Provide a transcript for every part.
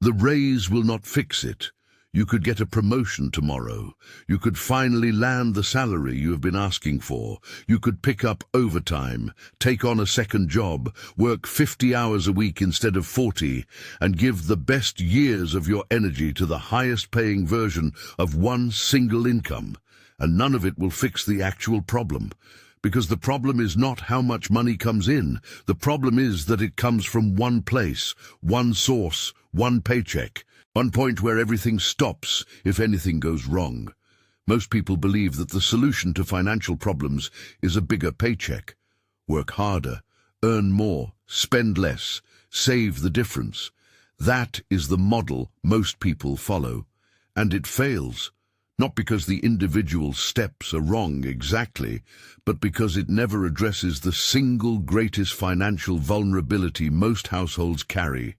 The raise will not fix it. You could get a promotion tomorrow. You could finally land the salary you have been asking for. You could pick up overtime, take on a second job, work 50 hours a week instead of 40, and give the best years of your energy to the highest paying version of one single income. And none of it will fix the actual problem. Because the problem is not how much money comes in. The problem is that it comes from one place, one source, one paycheck. One point where everything stops if anything goes wrong. Most people believe that the solution to financial problems is a bigger paycheck. Work harder, earn more, spend less, save the difference. That is the model most people follow. And it fails. Not because the individual steps are wrong exactly, but because it never addresses the single greatest financial vulnerability most households carry.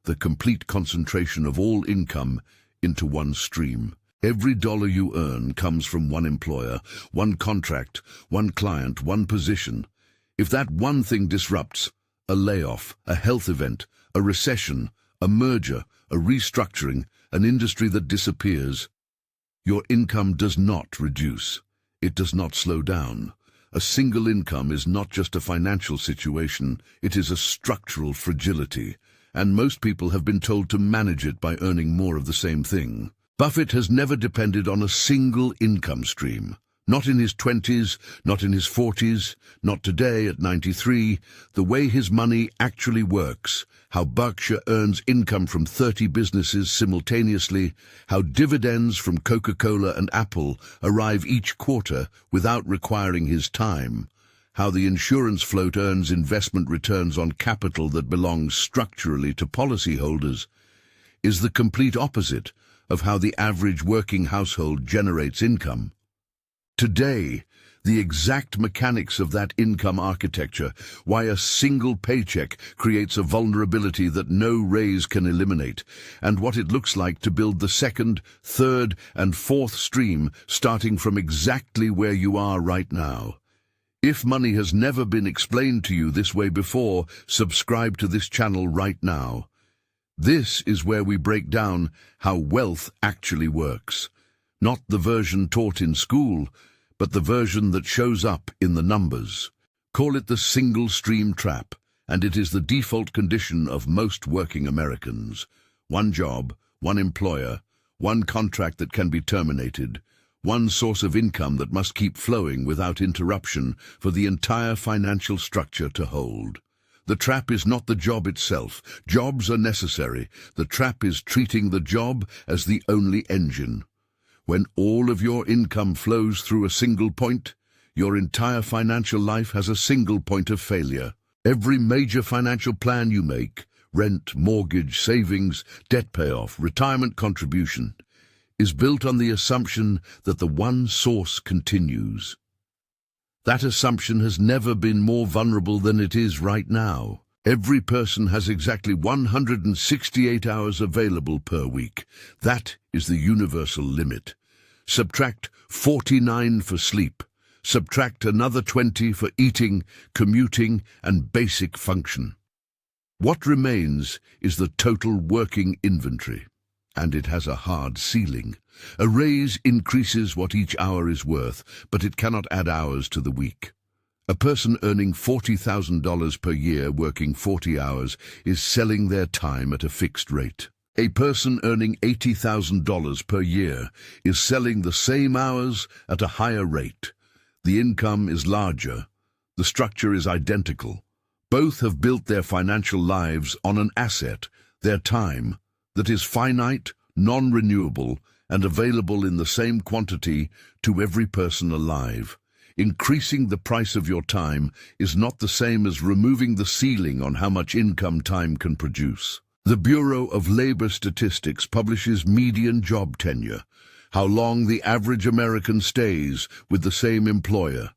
The complete concentration of all income into one stream. Every dollar you earn comes from one employer, one contract, one client, one position. If that one thing disrupts, a layoff, a health event, a recession, a merger, a restructuring, an industry that disappears, your income does not reduce. It does not slow down. A single income is not just a financial situation, it is a structural fragility. And most people have been told to manage it by earning more of the same thing. Buffett has never depended on a single income stream. Not in his 20s, not in his 40s, not today at 93. The way his money actually works, how Berkshire earns income from 30 businesses simultaneously, how dividends from Coca-Cola and Apple arrive each quarter without requiring his time, how the insurance float earns investment returns on capital that belongs structurally to policyholders, is the complete opposite of how the average working household generates income. Today, the exact mechanics of that income architecture, why a single paycheck creates a vulnerability that no raise can eliminate, and what it looks like to build the second, third, and fourth stream starting from exactly where you are right now. If money has never been explained to you this way before, subscribe to this channel right now. This is where we break down how wealth actually works. Not the version taught in school, but the version that shows up in the numbers. Call it the single stream trap, and it is the default condition of most working Americans. One job, one employer, one contract that can be terminated, one source of income that must keep flowing without interruption for the entire financial structure to hold. The trap is not the job itself. Jobs are necessary. The trap is treating the job as the only engine. When all of your income flows through a single point, your entire financial life has a single point of failure. Every major financial plan you make, rent, mortgage, savings, debt payoff, retirement contribution, is built on the assumption that the one source continues. That assumption has never been more vulnerable than it is right now. Every person has exactly 168 hours available per week. That is the universal limit. Subtract 49 for sleep. Subtract another 20 for eating, commuting, and basic function. What remains is the total working inventory. And it has a hard ceiling. A raise increases what each hour is worth, but it cannot add hours to the week. A person earning $40,000 per year working 40 hours is selling their time at a fixed rate. A person earning $80,000 per year is selling the same hours at a higher rate. The income is larger. The structure is identical. Both have built their financial lives on an asset, their time, that is finite, non-renewable, and available in the same quantity to every person alive. Increasing the price of your time is not the same as removing the ceiling on how much income time can produce. The Bureau of Labor Statistics publishes median job tenure, how long the average American stays with the same employer.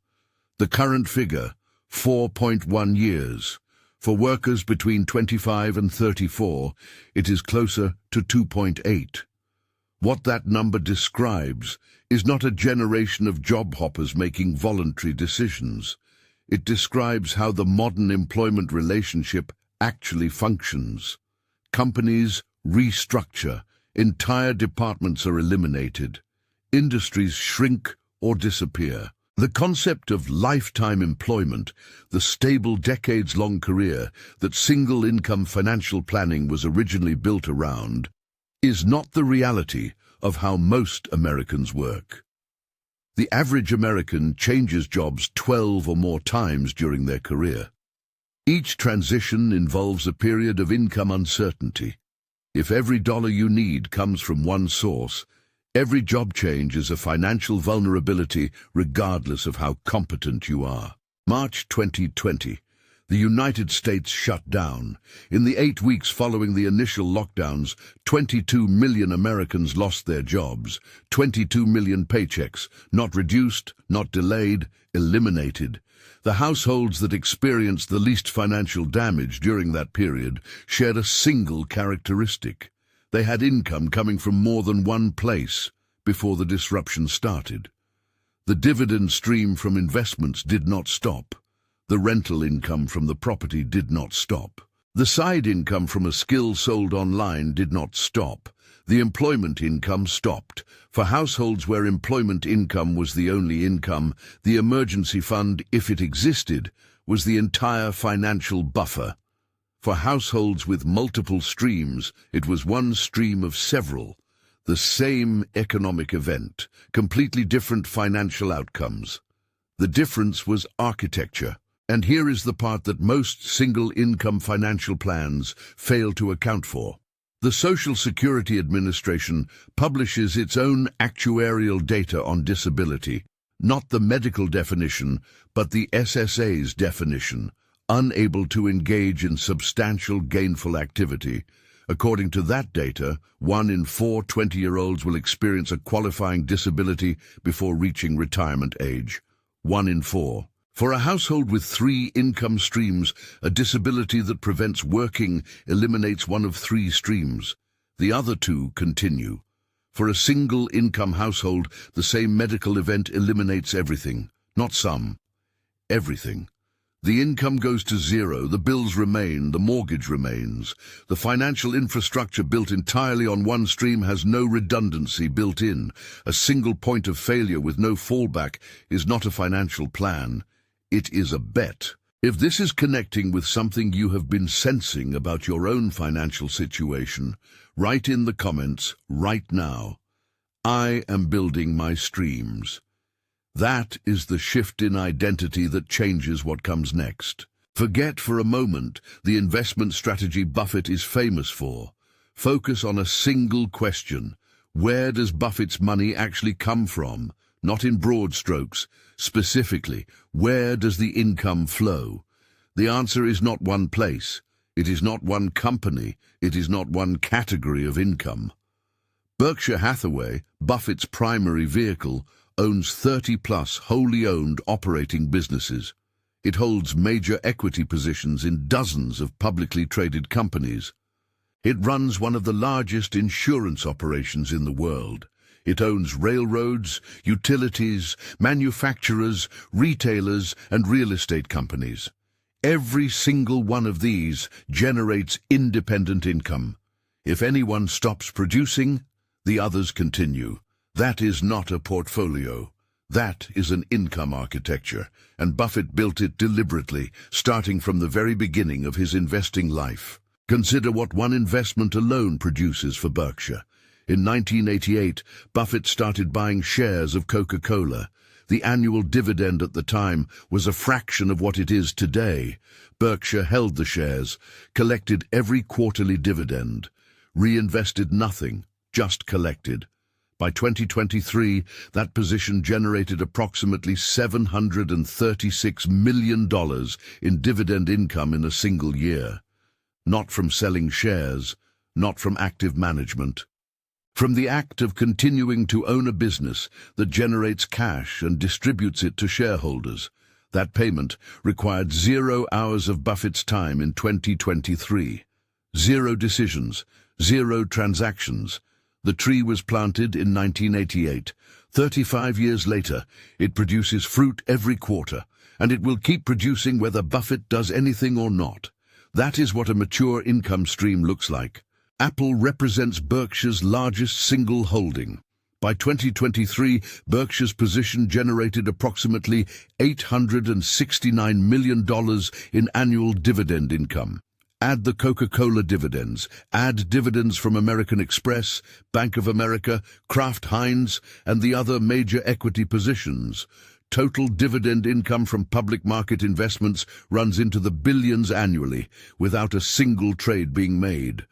The current figure, 4.1 years. For workers between 25 and 34, it is closer to 2.8. What that number describes is not a generation of job hoppers making voluntary decisions. It describes how the modern employment relationship actually functions. Companies restructure. Entire departments are eliminated. Industries shrink or disappear. The concept of lifetime employment, the stable decades-long career that single-income financial planning was originally built around, is not the reality of how most Americans work. The average American changes jobs 12 or more times during their career. Each transition involves a period of income uncertainty. If every dollar you need comes from one source, every job change is a financial vulnerability regardless of how competent you are. March 2020. The United States shut down. In the 8 weeks following the initial lockdowns, 22 million Americans lost their jobs. 22 million paychecks, not reduced, not delayed, eliminated. The households that experienced the least financial damage during that period shared a single characteristic. They had income coming from more than one place before the disruption started. The dividend stream from investments did not stop. The rental income from the property did not stop. The side income from a skill sold online did not stop. The employment income stopped. For households where employment income was the only income, the emergency fund, if it existed, was the entire financial buffer. For households with multiple streams, it was one stream of several. The same economic event, completely different financial outcomes. The difference was architecture. And here is the part that most single-income financial plans fail to account for. The Social Security Administration publishes its own actuarial data on disability, not the medical definition, but the SSA's definition, unable to engage in substantial gainful activity. According to that data, 1 in 4 20-year-olds will experience a qualifying disability before reaching retirement age. 1 in 4. For a household with 3 income streams, a disability that prevents working eliminates one of 3 streams. The other 2 continue. For a single-income household, the same medical event eliminates everything, not some, everything. The income goes to zero, the bills remain, the mortgage remains. The financial infrastructure built entirely on one stream has no redundancy built in. A single point of failure with no fallback is not a financial plan. It is a bet. If this is connecting with something you have been sensing about your own financial situation, write in the comments right now. I am building my streams. That is the shift in identity that changes what comes next. Forget for a moment the investment strategy Buffett is famous for. Focus on a single question. Where does Buffett's money actually come from? Not in broad strokes. Specifically, where does the income flow? The answer is not one place. It is not one company. It is not one category of income. Berkshire Hathaway, Buffett's primary vehicle, owns 30-plus wholly owned operating businesses. It holds major equity positions in dozens of publicly traded companies. It runs one of the largest insurance operations in the world. It owns railroads, utilities, manufacturers, retailers, and real estate companies. Every single one of these generates independent income. If anyone stops producing, the others continue. That is not a portfolio. That is an income architecture, and Buffett built it deliberately, starting from the very beginning of his investing life. Consider what one investment alone produces for Berkshire. In 1988, Buffett started buying shares of Coca-Cola. The annual dividend at the time was a fraction of what it is today. Berkshire held the shares, collected every quarterly dividend, reinvested nothing, just collected. By 2023, that position generated approximately $736 million in dividend income in a single year. Not from selling shares, not from active management. From the act of continuing to own a business that generates cash and distributes it to shareholders. That payment required 0 hours of Buffett's time in 2023. 0 decisions, 0 transactions. The tree was planted in 1988. 35 years later, it produces fruit every quarter, and it will keep producing whether Buffett does anything or not. That is what a mature income stream looks like. Apple represents Berkshire's largest single holding. By 2023, Berkshire's position generated approximately $869 million in annual dividend income. Add the Coca-Cola dividends, add dividends from American Express, Bank of America, Kraft Heinz, and the other major equity positions. Total dividend income from public market investments runs into the billions annually, without a single trade being made.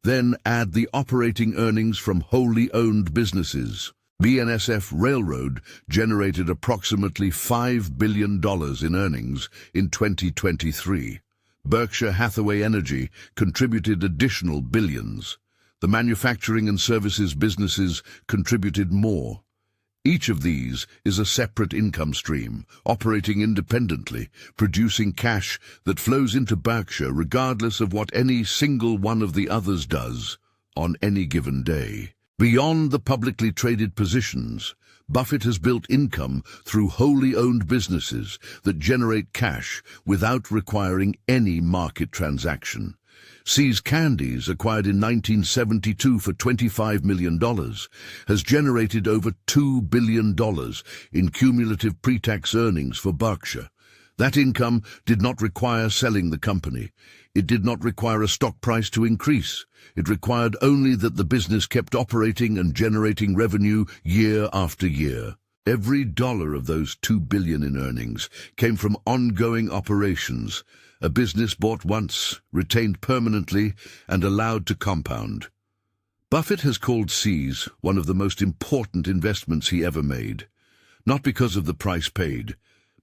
Then add the operating earnings from wholly owned businesses. BNSF Railroad generated approximately $5 billion in earnings in 2023. Berkshire Hathaway Energy contributed additional billions. The manufacturing and services businesses contributed more. Each of these is a separate income stream, operating independently, producing cash that flows into Berkshire regardless of what any single one of the others does on any given day. Beyond the publicly traded positions, Buffett has built income through wholly owned businesses that generate cash without requiring any market transaction. See's Candies, acquired in 1972 for $25 million, has generated over $2 billion in cumulative pre-tax earnings for Berkshire. That income did not require selling the company. It did not require a stock price to increase. It required only that the business kept operating and generating revenue year after year. Every dollar of those $2 billion in earnings came from ongoing operations, a business bought once, retained permanently, and allowed to compound. Buffett has called See's one of the most important investments he ever made, not because of the price paid,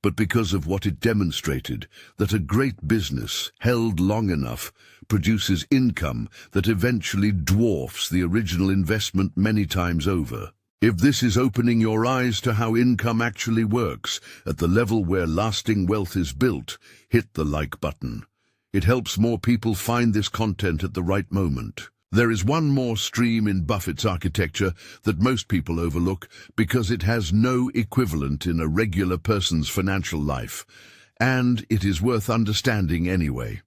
but because of what it demonstrated, that a great business, held long enough, produces income that eventually dwarfs the original investment many times over. If this is opening your eyes to how income actually works at the level where lasting wealth is built, hit the like button. It helps more people find this content at the right moment. There is one more stream in Buffett's architecture that most people overlook because it has no equivalent in a regular person's financial life, and it is worth understanding anyway.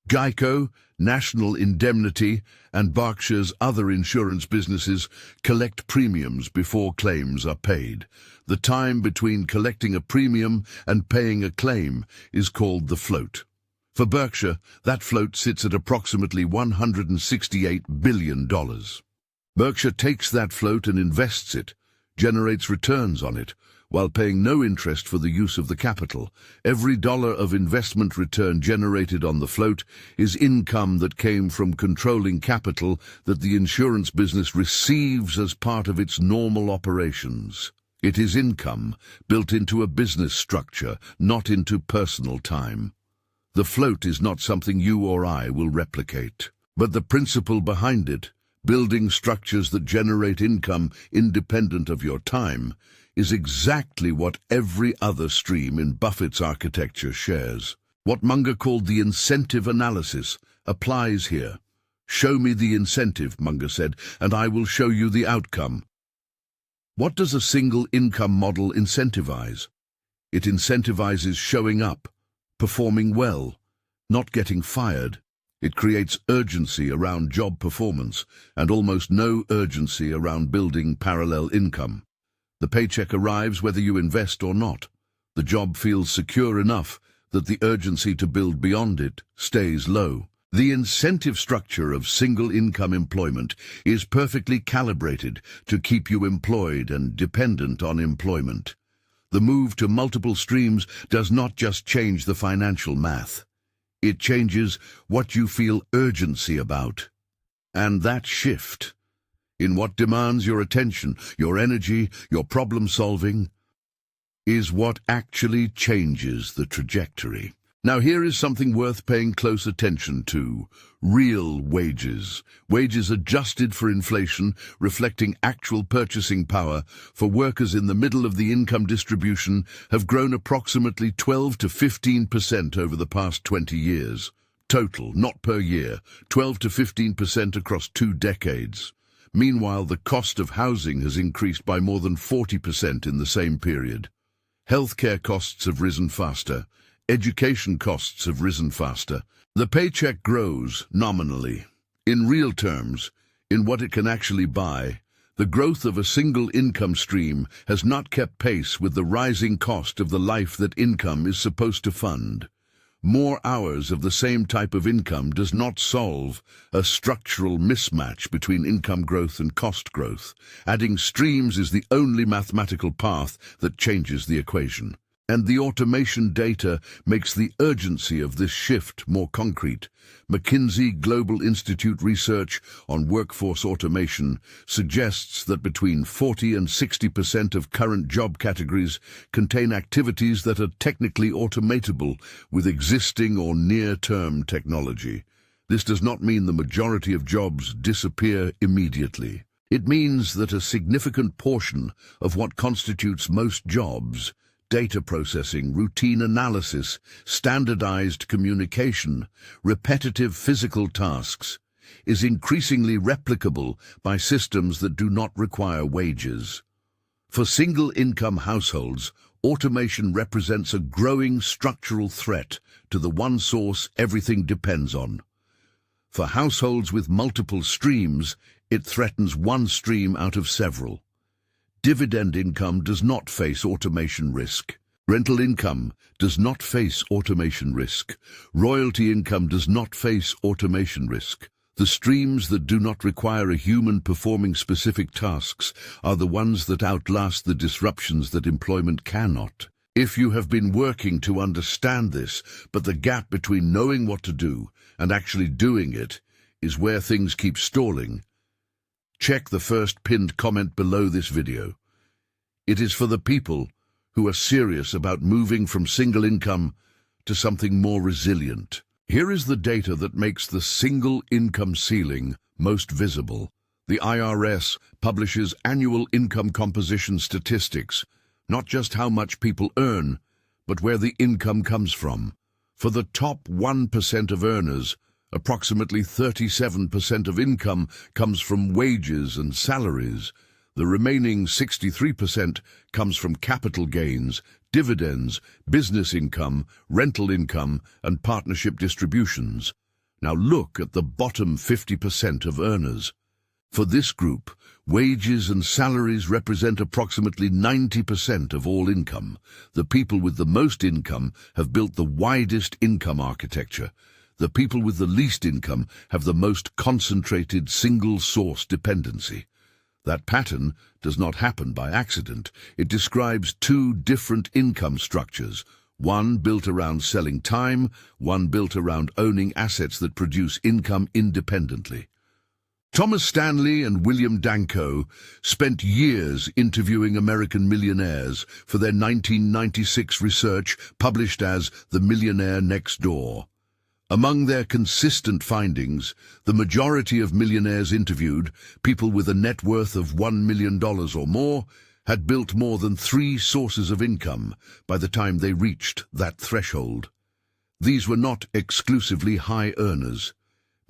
Geico, National Indemnity, and Berkshire's other insurance businesses collect premiums before claims are paid. The time between collecting a premium and paying a claim is called the float. For Berkshire, that float sits at approximately $168 billion. Berkshire takes that float and invests it, generates returns on it, while paying no interest for the use of the capital. Every dollar of investment return generated on the float is income that came from controlling capital that the insurance business receives as part of its normal operations. It is income built into a business structure, not into personal time. The float is not something you or I will replicate, but the principle behind it, building structures that generate income independent of your time, is exactly what every other stream in Buffett's architecture shares. What Munger called the incentive analysis applies here. "Show me the incentive," Munger said, "and I will show you the outcome." What does a single income model incentivize? It incentivizes showing up, performing well, not getting fired. It creates urgency around job performance and almost no urgency around building parallel income. The paycheck arrives whether you invest or not. The job feels secure enough that the urgency to build beyond it stays low. The incentive structure of single-income employment is perfectly calibrated to keep you employed and dependent on employment. The move to multiple streams does not just change the financial math. It changes what you feel urgency about. And that shift in what demands your attention, your energy, your problem-solving, is what actually changes the trajectory. Now here is something worth paying close attention to: real wages. Wages adjusted for inflation, reflecting actual purchasing power for workers in the middle of the income distribution, have grown approximately 12 to 15% over the past 20 years. Total, not per year, 12 to 15% across 2 decades. Meanwhile, the cost of housing has increased by more than 40% in the same period. Healthcare costs have risen faster. Education costs have risen faster. The paycheck grows, nominally. In real terms, in what it can actually buy, the growth of a single income stream has not kept pace with the rising cost of the life that income is supposed to fund. More hours of the same type of income does not solve a structural mismatch between income growth and cost growth. Adding streams is the only mathematical path that changes the equation. And the automation data makes the urgency of this shift more concrete. McKinsey Global Institute research on workforce automation suggests that between 40 and 60% of current job categories contain activities that are technically automatable with existing or near-term technology. This does not mean the majority of jobs disappear immediately. It means that a significant portion of what constitutes most jobs, data processing, routine analysis, standardized communication, repetitive physical tasks, is increasingly replicable by systems that do not require wages. For single-income households, automation represents a growing structural threat to the one source everything depends on. For households with multiple streams, it threatens one stream out of several. Dividend income does not face automation risk. Rental income does not face automation risk. Royalty income does not face automation risk. The streams that do not require a human performing specific tasks are the ones that outlast the disruptions that employment cannot. If you have been working to understand this, but the gap between knowing what to do and actually doing it is where things keep stalling, check the first pinned comment below this video. It is for the people who are serious about moving from single income to something more resilient. Here is the data that makes the single income ceiling most visible. The IRS publishes annual income composition statistics, not just how much people earn, but where the income comes from. For the top 1% of earners, approximately 37% of income comes from wages and salaries. The remaining 63% comes from capital gains, dividends, business income, rental income, and partnership distributions. Now look at the bottom 50% of earners. For this group, wages and salaries represent approximately 90% of all income. The people with the most income have built the widest income architecture. The people with the least income have the most concentrated single-source dependency. That pattern does not happen by accident. It describes two different income structures, one built around selling time, one built around owning assets that produce income independently. Thomas Stanley and William Danko spent years interviewing American millionaires for their 1996 research published as The Millionaire Next Door. Among their consistent findings, the majority of millionaires interviewed, people with a net worth of $1 million or more, had built more than 3 sources of income by the time they reached that threshold. These were not exclusively high earners.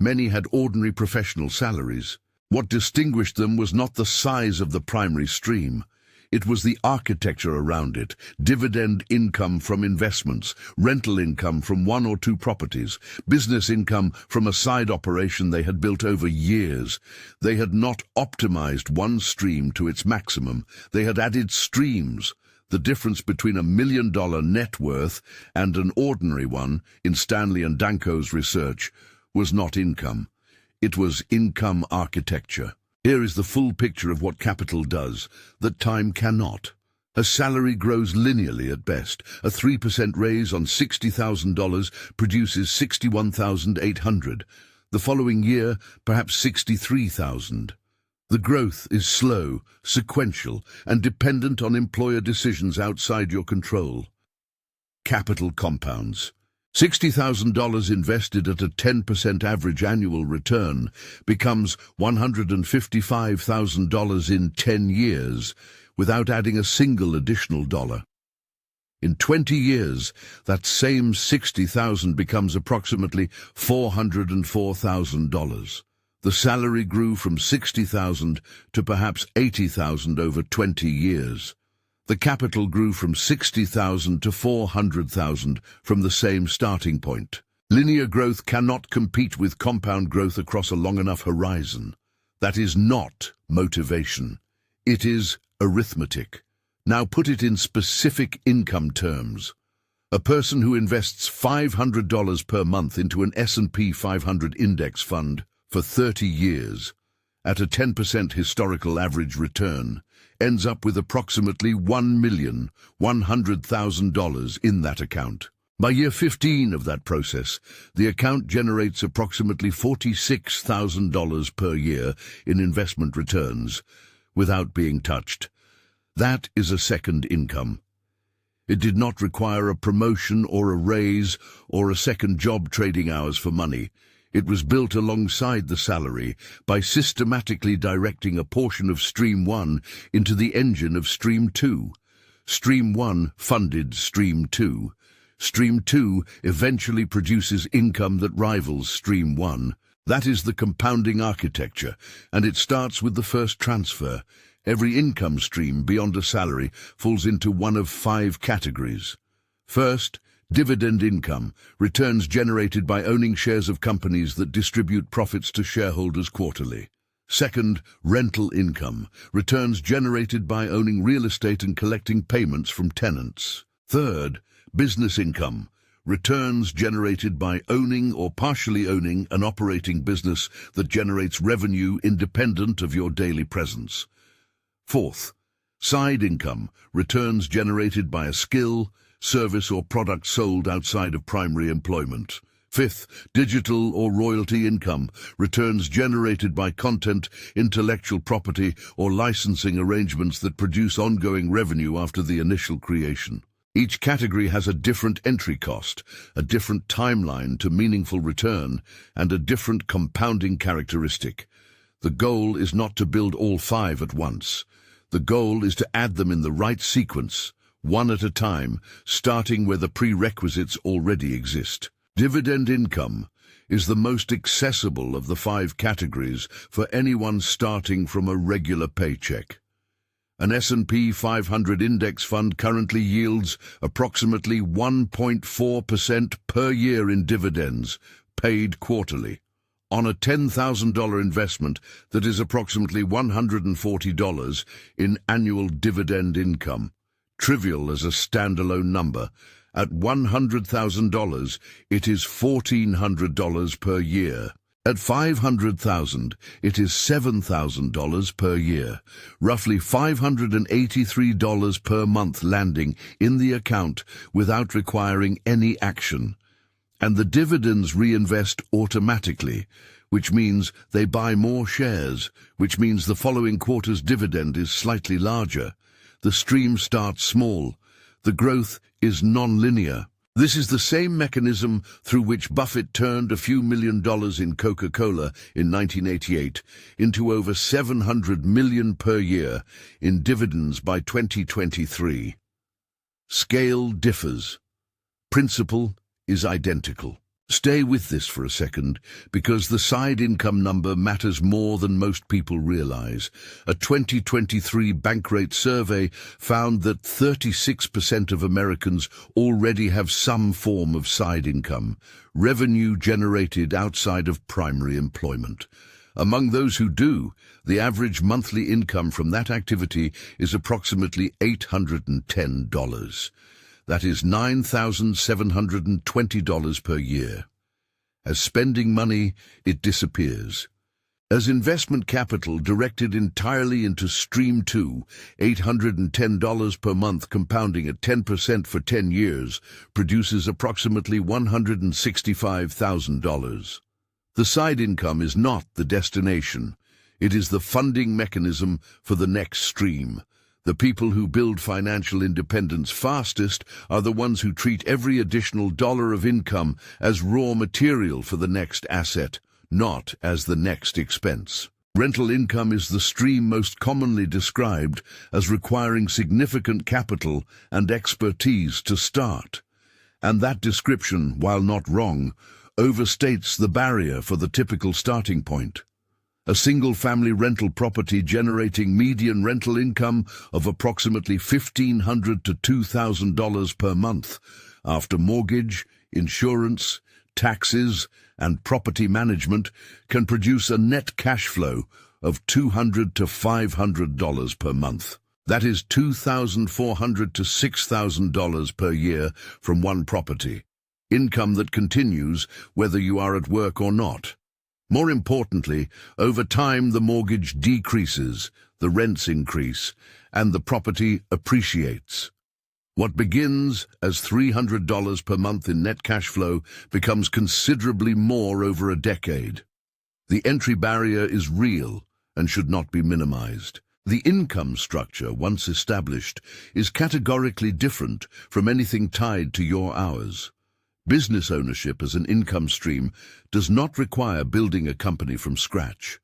Many had ordinary professional salaries. What distinguished them was not the size of the primary stream. It was the architecture around it: dividend income from investments, rental income from 1 or 2 properties, business income from a side operation they had built over years. They had not optimized one stream to its maximum. They had added streams. The difference between $1 million net worth and an ordinary one, in Stanley and Danko's research, was not income. It was income architecture. Here is the full picture of what capital does, that time cannot. A salary grows linearly at best. A 3% raise on $60,000 produces $61,800. The following year, perhaps $63,000. The growth is slow, sequential, and dependent on employer decisions outside your control. Capital compounds. $60,000 invested at a 10% average annual return becomes $155,000 in 10 years without adding a single additional dollar. In 20 years, that same $60,000 becomes approximately $404,000. The salary grew from $60,000 to perhaps $80,000 over 20 years. The capital grew from $60,000 to $400,000 from the same starting point. Linear growth cannot compete with compound growth across a long enough horizon. That is not motivation. It is arithmetic. Now put it in specific income terms. A person who invests $500 per month into an S&P 500 index fund for 30 years at a 10% historical average return ends up with approximately $1,100,000 in that account. By year 15 of that process, the account generates approximately $46,000 per year in investment returns without being touched. That is a second income. It did not require a promotion or a raise or a second job trading hours for money. It was built alongside the salary by systematically directing a portion of Stream 1 into the engine of Stream 2. Stream 1 funded Stream 2. Stream 2 eventually produces income that rivals Stream 1. That is the compounding architecture, and it starts with the first transfer. Every income stream beyond a salary falls into one of 5 categories. First, dividend income, returns generated by owning shares of companies that distribute profits to shareholders quarterly. Second, rental income, returns generated by owning real estate and collecting payments from tenants. Third, business income, returns generated by owning or partially owning an operating business that generates revenue independent of your daily presence. Fourth, side income, returns generated by a skill, service or product sold outside of primary employment. Fifth, digital or royalty income, returns generated by content, intellectual property or licensing arrangements that produce ongoing revenue after the initial creation. Each category has a different entry cost, a different timeline to meaningful return, and a different compounding characteristic. The goal is not to build all 5 at once. The goal is to add them in the right sequence, one at a time, starting where the prerequisites already exist. Dividend income is the most accessible of the 5 categories for anyone starting from a regular paycheck. An S&P 500 index fund currently yields approximately 1.4% per year in dividends, paid quarterly. On a $10,000 investment, that is approximately $140 in annual dividend income. Trivial as a standalone number, at $100,000, it is $1,400 per year. At $500,000, it is $7,000 per year, roughly $583 per month landing in the account without requiring any action. And the dividends reinvest automatically, which means they buy more shares, which means the following quarter's dividend is slightly larger. The stream starts small. The growth is non-linear. This is the same mechanism through which Buffett turned a few $1 million in Coca-Cola in 1988 into over $700 million per year in dividends by 2023. Scale differs. Principle is identical. Stay with this for a second, because the side income number matters more than most people realize. A 2023 Bankrate survey found that 36% of Americans already have some form of side income, revenue generated outside of primary employment. Among those who do, the average monthly income from that activity is approximately $810. That is $9,720 per year. As spending money, it disappears. As investment capital directed entirely into Stream 2, $810 per month compounding at 10% for 10 years produces approximately $165,000. The side income is not the destination. It is the funding mechanism for the next stream. The people who build financial independence fastest are the ones who treat every additional dollar of income as raw material for the next asset, not as the next expense. Rental income is the stream most commonly described as requiring significant capital and expertise to start. And that description, while not wrong, overstates the barrier for the typical starting point. A single-family rental property generating median rental income of approximately $1,500 to $2,000 per month, after mortgage, insurance, taxes, and property management can produce a net cash flow of $200 to $500 per month. That is $2,400 to $6,000 per year from one property. Income that continues whether you are at work or not. More importantly, over time the mortgage decreases, the rents increase, and the property appreciates. What begins as $300 per month in net cash flow becomes considerably more over a decade. The entry barrier is real and should not be minimized. The income structure, once established, is categorically different from anything tied to your hours. Business ownership as an income stream does not require building a company from scratch.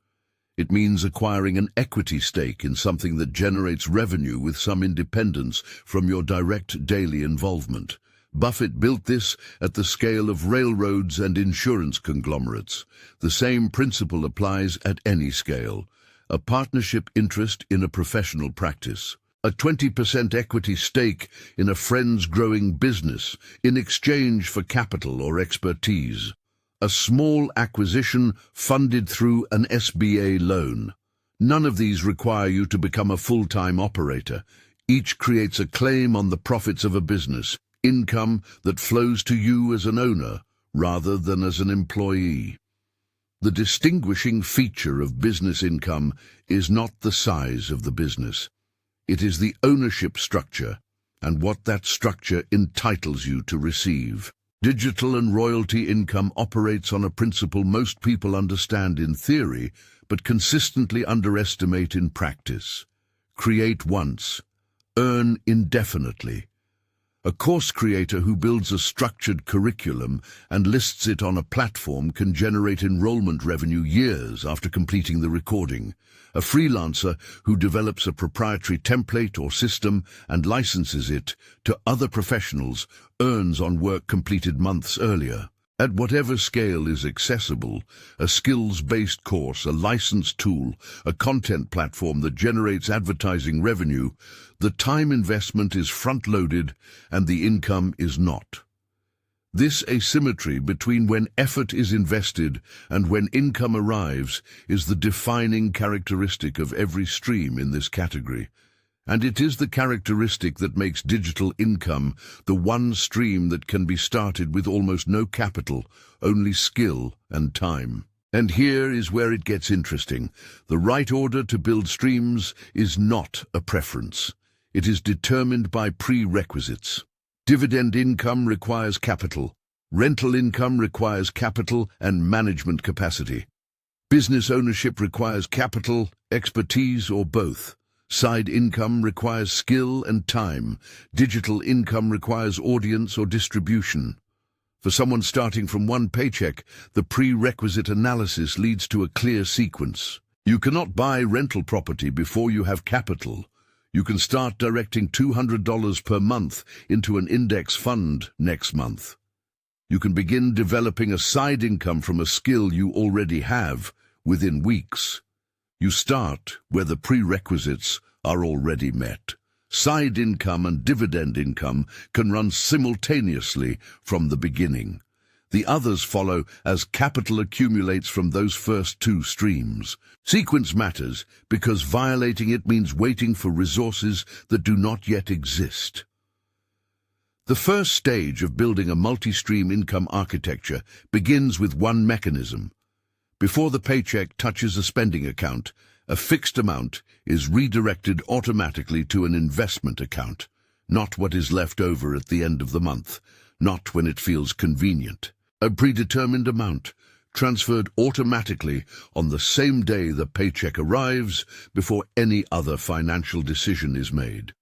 It means acquiring an equity stake in something that generates revenue with some independence from your direct daily involvement. Buffett built this at the scale of railroads and insurance conglomerates. The same principle applies at any scale. A partnership interest in a professional practice. A 20% equity stake in a friend's growing business in exchange for capital or expertise. A small acquisition funded through an SBA loan. None of these require you to become a full-time operator. Each creates a claim on the profits of a business, income that flows to you as an owner rather than as an employee. The distinguishing feature of business income is not the size of the business. It is the ownership structure and what that structure entitles you to receive. Digital and royalty income operates on a principle most people understand in theory, but consistently underestimate in practice. Create once, earn indefinitely. A course creator who builds a structured curriculum and lists it on a platform can generate enrollment revenue years after completing the recording. A freelancer who develops a proprietary template or system and licenses it to other professionals earns on work completed months earlier. At whatever scale is accessible, a skills-based course, a licensed tool, a content platform that generates advertising revenue, the time investment is front-loaded and the income is not. This asymmetry between when effort is invested and when income arrives is the defining characteristic of every stream in this category. And it is the characteristic that makes digital income the one stream that can be started with almost no capital, only skill and time. And here is where it gets interesting. The right order to build streams is not a preference. It is determined by prerequisites. Dividend income requires capital. Rental income requires capital and management capacity. Business ownership requires capital, expertise, or both. Side income requires skill and time. Digital income requires audience or distribution. For someone starting from one paycheck, the prerequisite analysis leads to a clear sequence. You cannot buy rental property before you have capital. You can start directing $200 per month into an index fund next month. You can begin developing a side income from a skill you already have within weeks. You start where the prerequisites are already met. Side income and dividend income can run simultaneously from the beginning. The others follow as capital accumulates from those first two streams. Sequence matters because violating it means waiting for resources that do not yet exist. The first stage of building a multi-stream income architecture begins with one mechanism. Before the paycheck touches a spending account, a fixed amount is redirected automatically to an investment account, not what is left over at the end of the month, not when it feels convenient. A predetermined amount, transferred automatically on the same day the paycheck arrives before any other financial decision is made.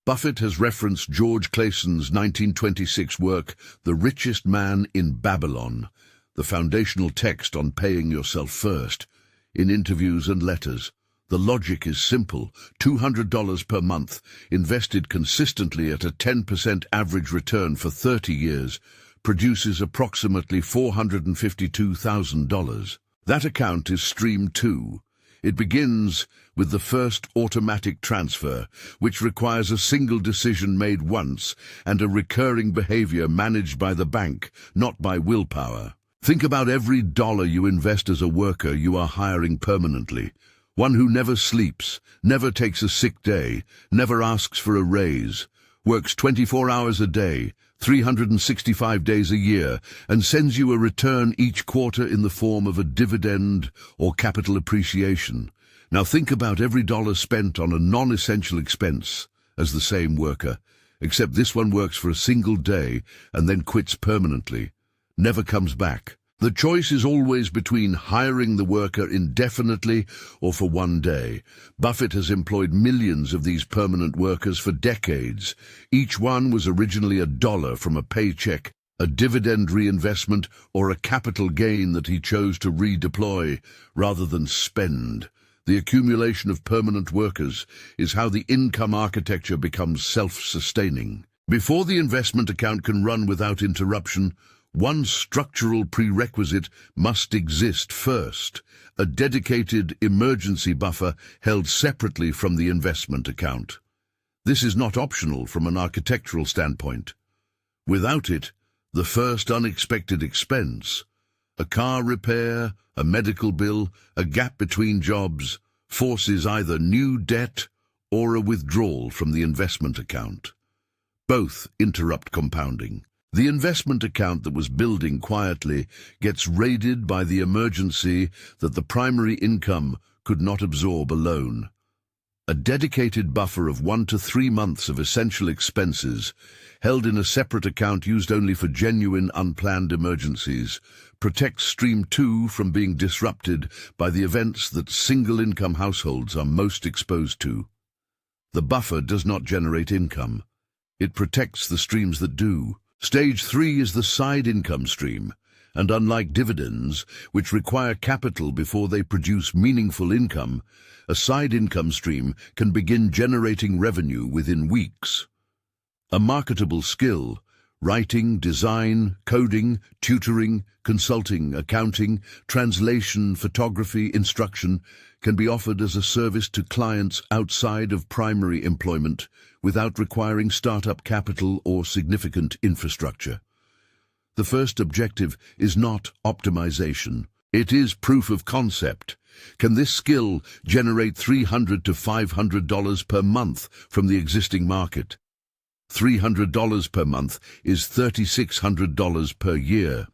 Buffett has referenced George Clayson's 1926 work, The Richest Man in Babylon, the foundational text on paying yourself first, in interviews and letters. The logic is simple. $200 per month, invested consistently at a 10% average return for 30 years, produces approximately $452,000. That account is Stream 2. It begins with the first automatic transfer, which requires a single decision made once and a recurring behavior managed by the bank, not by willpower. Think about every dollar you invest as a worker you are hiring permanently. One who never sleeps, never takes a sick day, never asks for a raise, works 24 hours a day, 365 days a year, and sends you a return each quarter in the form of a dividend or capital appreciation. Now think about every dollar spent on a non-essential expense as the same worker, except this one works for a single day and then quits permanently, never comes back. The choice is always between hiring the worker indefinitely or for one day. Buffett has employed millions of these permanent workers for decades. Each one was originally $1 from a paycheck, a dividend reinvestment, or a capital gain that he chose to redeploy rather than spend. The accumulation of permanent workers is how the income architecture becomes self-sustaining. Before the investment account can run without interruption, one structural prerequisite must exist first: a dedicated emergency buffer held separately from the investment account. This is not optional from an architectural standpoint. Without it, the first unexpected expense, a car repair, a medical bill, a gap between jobs, forces either new debt or a withdrawal from the investment account. Both interrupt compounding. The investment account that was building quietly gets raided by the emergency that the primary income could not absorb alone. A dedicated buffer of 1 to 3 months of essential expenses, held in a separate account used only for genuine unplanned emergencies, protects Stream 2 from being disrupted by the events that single-income households are most exposed to. The buffer does not generate income. It protects the streams that do. Stage 3 is the side income stream, and unlike dividends, which require capital before they produce meaningful income, a side income stream can begin generating revenue within weeks. A marketable skill, writing, design, coding, tutoring, consulting, accounting, translation, photography, instruction, can be offered as a service to clients outside of primary employment without requiring startup capital or significant infrastructure. The first objective is not optimization. It is proof of concept. Can this skill generate $300 to $500 per month from the existing market? $300 per month is $3,600 per year.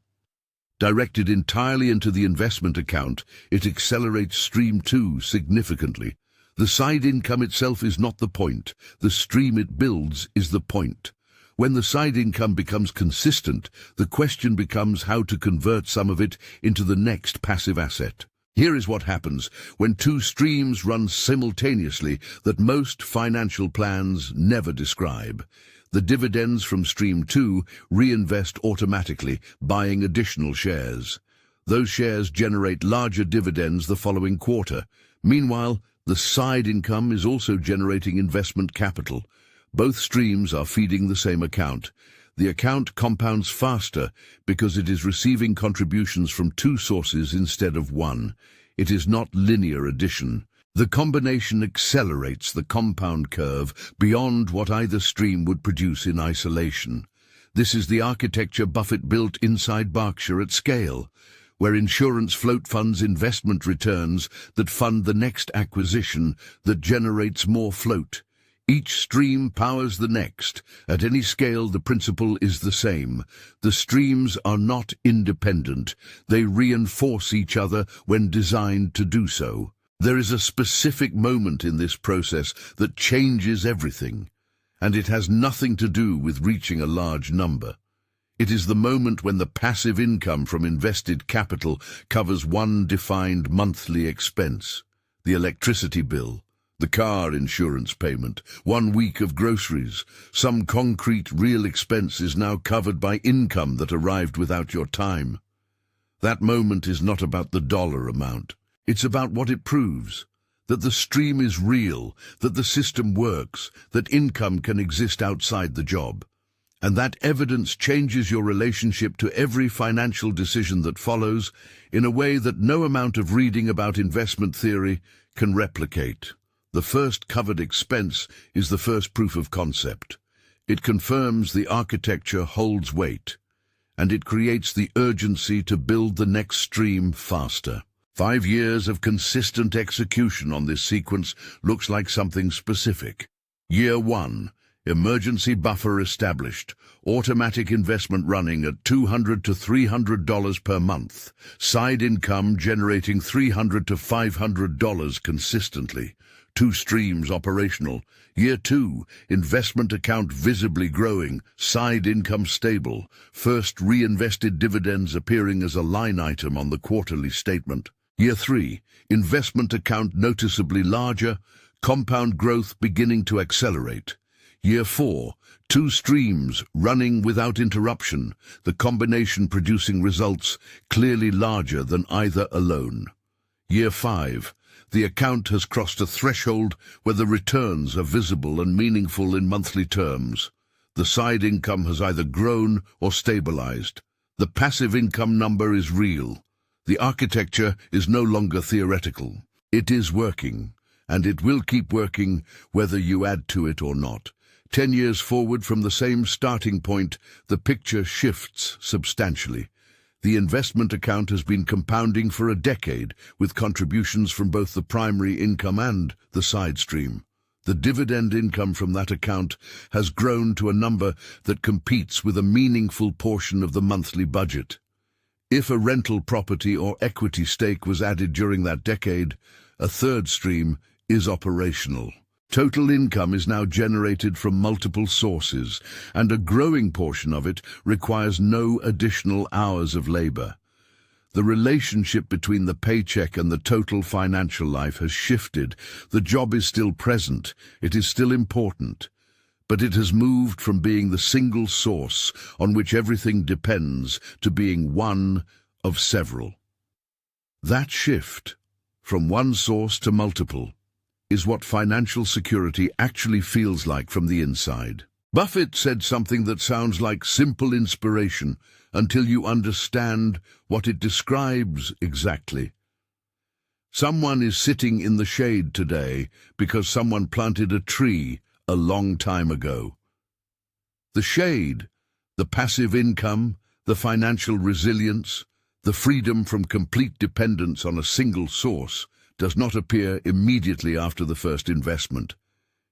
Directed entirely into the investment account, it accelerates Stream 2 significantly. The side income itself is not the point. The stream it builds is the point. When the side income becomes consistent, the question becomes how to convert some of it into the next passive asset. Here is what happens when two streams run simultaneously that most financial plans never describe. The dividends from Stream 2 reinvest automatically, buying additional shares. Those shares generate larger dividends the following quarter. Meanwhile, the side income is also generating investment capital. Both streams are feeding the same account. The account compounds faster because it is receiving contributions from two sources instead of one. It is not linear addition. The combination accelerates the compound curve beyond what either stream would produce in isolation. This is the architecture Buffett built inside Berkshire at scale, where insurance float funds investment returns that fund the next acquisition that generates more float. Each stream powers the next. At any scale, the principle is the same. The streams are not independent. They reinforce each other when designed to do so. There is a specific moment in this process that changes everything, and it has nothing to do with reaching a large number. It is the moment when the passive income from invested capital covers one defined monthly expense: the electricity bill, the car insurance payment, 1 week of groceries. Some concrete real expense is now covered by income that arrived without your time. That moment is not about the dollar amount. It's about what it proves: that the stream is real, that the system works, that income can exist outside the job. And that evidence changes your relationship to every financial decision that follows in a way that no amount of reading about investment theory can replicate. The first covered expense is the first proof of concept. It confirms the architecture holds weight, and it creates the urgency to build the next stream faster. 5 years of consistent execution on this sequence looks like something specific. Year 1. Emergency buffer established. Automatic investment running at $200 to $300 per month. Side income generating $300 to $500 consistently. 2 streams operational. Year 2. Investment account visibly growing. Side income stable. First reinvested dividends appearing as a line item on the quarterly statement. Year 3. Investment account noticeably larger. Compound growth beginning to accelerate. Year 4, 2 streams running without interruption, the combination producing results clearly larger than either alone. Year 5, the account has crossed a threshold where the returns are visible and meaningful in monthly terms. The side income has either grown or stabilized. The passive income number is real. The architecture is no longer theoretical. It is working, and it will keep working whether you add to it or not. 10 years forward from the same starting point, the picture shifts substantially. The investment account has been compounding for a decade, with contributions from both the primary income and the side stream. The dividend income from that account has grown to a number that competes with a meaningful portion of the monthly budget. If a rental property or equity stake was added during that decade, a third stream is operational. Total income is now generated from multiple sources, and a growing portion of it requires no additional hours of labor. The relationship between the paycheck and the total financial life has shifted. The job is still present, it is still important, but it has moved from being the single source on which everything depends to being one of several. That shift, from one source to multiple, is what financial security actually feels like from the inside. Buffett said something that sounds like simple inspiration until you understand what it describes exactly. Someone is sitting in the shade today because someone planted a tree a long time ago. The shade, the passive income, the financial resilience, the freedom from complete dependence on a single source does not appear immediately after the first investment.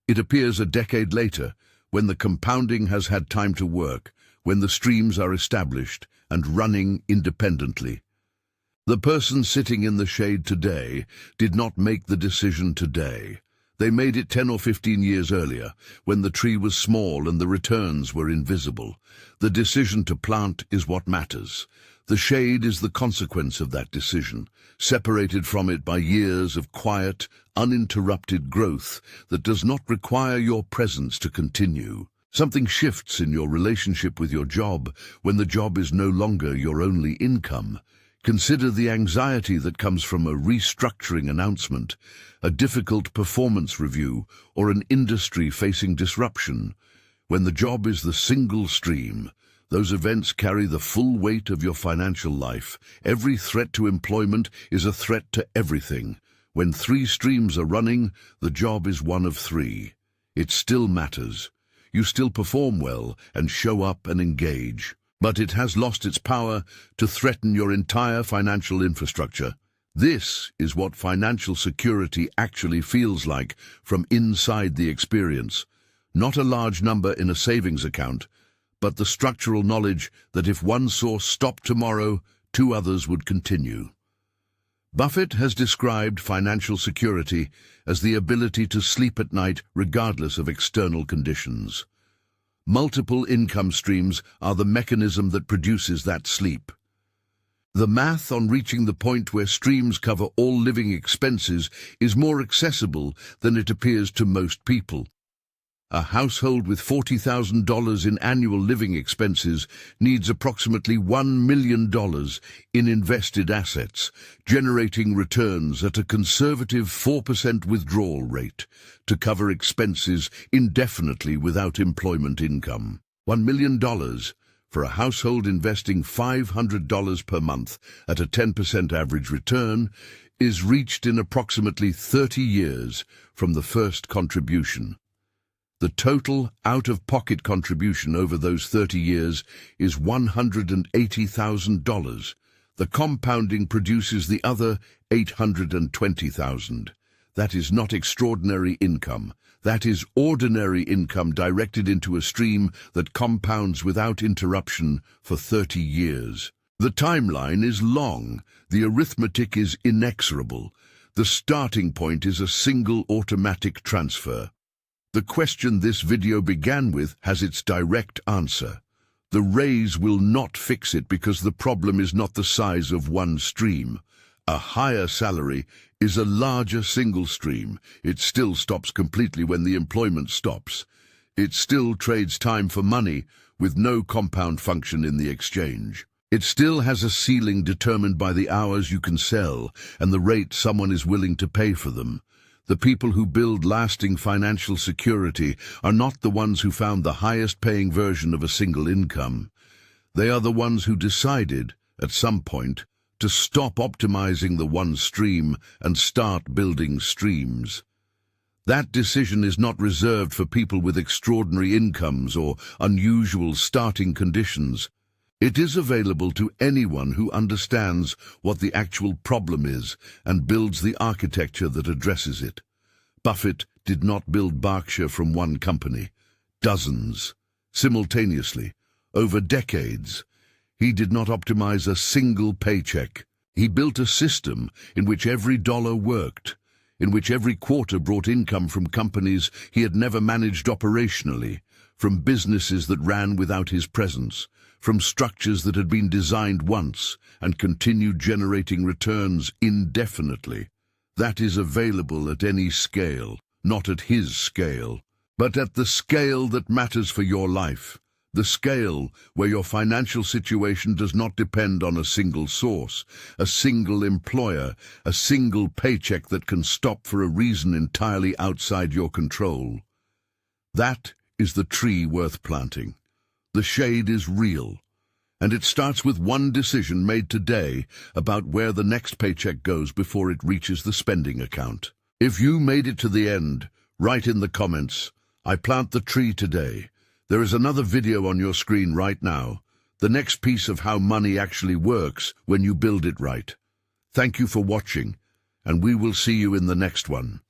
It appears a decade later, when the compounding has had time to work, when the streams are established and running independently. The person sitting in the shade today did not make the decision today. They made it 10 or 15 years earlier, when the tree was small and the returns were invisible. The decision to plant is what matters. The shade is the consequence of that decision, separated from it by years of quiet, uninterrupted growth that does not require your presence to continue. Something shifts in your relationship with your job when the job is no longer your only income. Consider the anxiety that comes from a restructuring announcement, a difficult performance review, or an industry facing disruption. When the job is the single stream, those events carry the full weight of your financial life. Every threat to employment is a threat to everything. When 3 streams are running, the job is one of 3. It still matters. You still perform well and show up and engage. But it has lost its power to threaten your entire financial infrastructure. This is what financial security actually feels like from inside the experience. Not a large number in a savings account, but the structural knowledge that if one source stopped tomorrow, 2 others would continue. Buffett has described financial security as the ability to sleep at night regardless of external conditions. Multiple income streams are the mechanism that produces that sleep. The math on reaching the point where streams cover all living expenses is more accessible than it appears to most people. A household with $40,000 in annual living expenses needs approximately $1 million in invested assets, generating returns at a conservative 4% withdrawal rate to cover expenses indefinitely without employment income. $1 million for a household investing $500 per month at a 10% average return is reached in approximately 30 years from the first contribution. The total out-of-pocket contribution over those 30 years is $180,000. The compounding produces the other $820,000. That is not extraordinary income. That is ordinary income directed into a stream that compounds without interruption for 30 years. The timeline is long. The arithmetic is inexorable. The starting point is a single automatic transfer. The question this video began with has its direct answer. The raise will not fix it because the problem is not the size of one stream. A higher salary is a larger single stream. It still stops completely when the employment stops. It still trades time for money with no compound function in the exchange. It still has a ceiling determined by the hours you can sell and the rate someone is willing to pay for them. The people who build lasting financial security are not the ones who found the highest-paying version of a single income. They are the ones who decided, at some point, to stop optimizing the one stream and start building streams. That decision is not reserved for people with extraordinary incomes or unusual starting conditions. It is available to anyone who understands what the actual problem is and builds the architecture that addresses it. Buffett did not build Berkshire from one company, dozens, simultaneously, over decades. He did not optimize a single paycheck. He built a system in which every dollar worked, in which every quarter brought income from companies he had never managed operationally, from businesses that ran without his presence, from structures that had been designed once and continued generating returns indefinitely. That is available at any scale, not at his scale, but at the scale that matters for your life. The scale where your financial situation does not depend on a single source, a single employer, a single paycheck that can stop for a reason entirely outside your control. That is the tree worth planting. The shade is real, and it starts with one decision made today about where the next paycheck goes before it reaches the spending account. If you made it to the end, write in the comments, "I plant the tree today." There is another video on your screen right now, the next piece of how money actually works when you build it right. Thank you for watching, and we will see you in the next one.